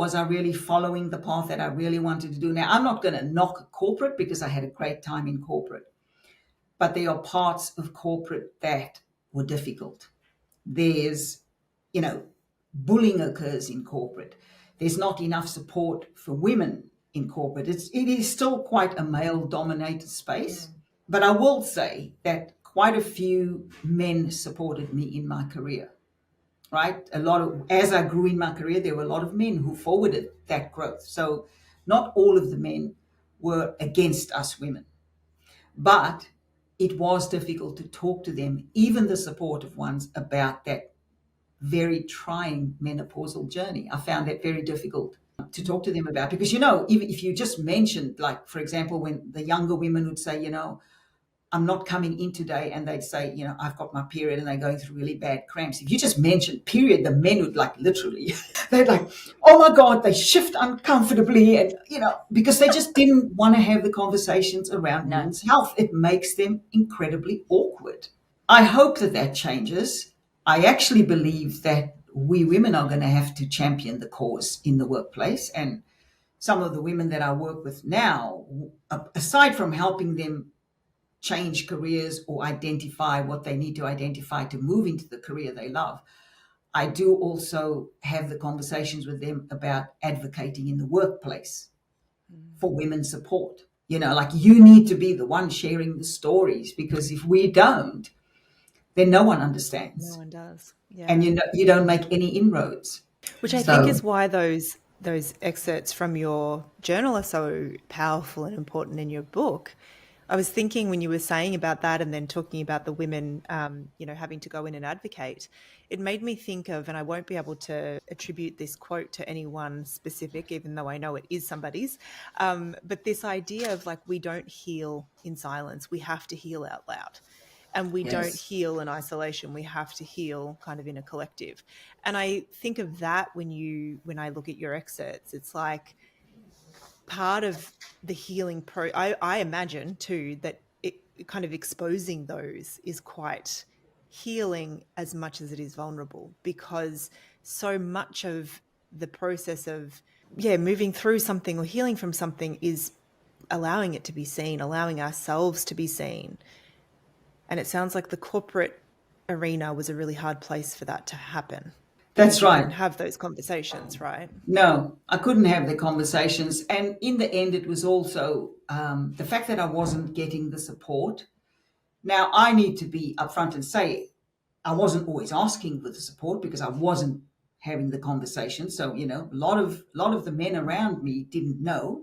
Was I really following the path that I really wanted to do? Now, I'm not going to knock corporate because I had a great time in corporate, but there are parts of corporate that were difficult. There's, bullying occurs in corporate. There's not enough support for women in corporate. It is still quite a male-dominated space, but I will say that quite a few men supported me in my career. Right? As I grew in my career, there were a lot of men who forwarded that growth. So not all of the men were against us women, but it was difficult to talk to them, even the supportive ones, about that very trying menopausal journey. I found that very difficult to talk to them about because, even if you just mentioned, like, for example, when the younger women would say, I'm not coming in today, and they'd say, I've got my period and they're going through really bad cramps. If you just mentioned period, the men would literally, they'd oh my God, they shift uncomfortably and, because they just didn't want to have the conversations around men's health. It makes them incredibly awkward. I hope that changes. I actually believe that we women are going to have to champion the cause in the workplace. And some of the women that I work with now, aside from helping them change careers or identify what they need to identify to move into the career they love, I do also have the conversations with them about advocating in the workplace for women's support. You need to be the one sharing the stories, because if we don't, then no one understands. No one does. Yeah. And you don't make any inroads. Which I think is why those excerpts from your journal are so powerful and important in your book. I was thinking when you were saying about that and then talking about the women, having to go in and advocate, it made me think of, and I won't be able to attribute this quote to anyone specific, even though I know it is somebody's, but this idea of we don't heal in silence, we have to heal out loud. And we don't heal in isolation. We have to heal kind of in a collective. And I think of that when I look at your excerpts, it's like part of the healing I imagine too that it kind of exposing those is quite healing as much as it is vulnerable, because so much of the process of moving through something or healing from something is allowing it to be seen, allowing ourselves to be seen. And it sounds like the corporate arena was a really hard place for that to happen. That's right. And have those conversations, right? No, I couldn't have the conversations. And in the end, it was also the fact that I wasn't getting the support. Now, I need to be upfront and say I wasn't always asking for the support because I wasn't having the conversation. So, a lot of the men around me didn't know.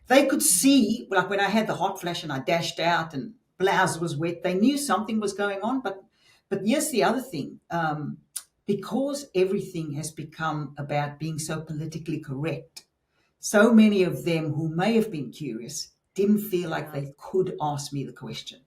They could see, like when I had the hot flash and I dashed out and blouse was wet, they knew something was going on. But yes, the other thing, because everything has become about being so politically correct, so many of them who may have been curious didn't feel like they could ask me the question,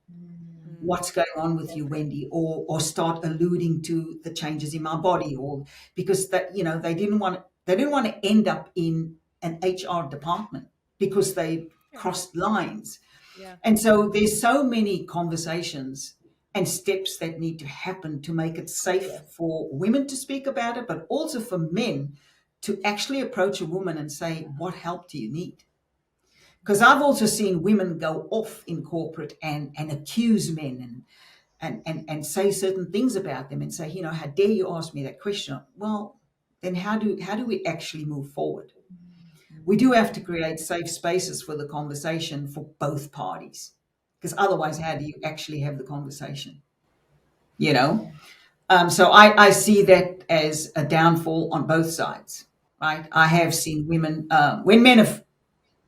what's going on with you, Wendy, or start alluding to the changes in my body, or because that, they didn't want to end up in an HR department because they crossed lines. Yeah. And so there's so many conversations and steps that need to happen to make it safe for women to speak about it, but also for men to actually approach a woman and say, what help do you need? Because I've also seen women go off in corporate and accuse men and say certain things about them and say, how dare you ask me that question? Well, then how do we actually move forward? We do have to create safe spaces for the conversation for both parties, because otherwise, how do you actually have the conversation? So I see that as a downfall on both sides, right? I have seen women, when men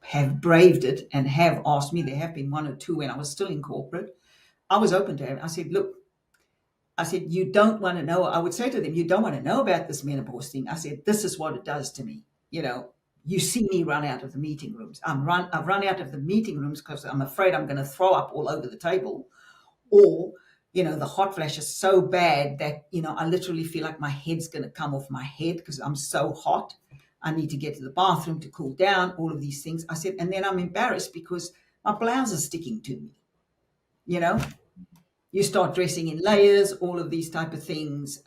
have braved it and have asked me, there have been one or two when I was still in corporate, I was open to it. I said, look, you don't want to know. I would say to them, you don't want to know about this menopause thing. I said, this is what it does to me. You see me run out of the meeting rooms. I've run out of the meeting rooms because I'm afraid I'm going to throw up all over the table. Or, the hot flash is so bad that, I literally feel like my head's going to come off my head because I'm so hot. I need to get to the bathroom to cool down, all of these things. I said, and then I'm embarrassed because my blouse is sticking to me. You start dressing in layers, all of these type of things.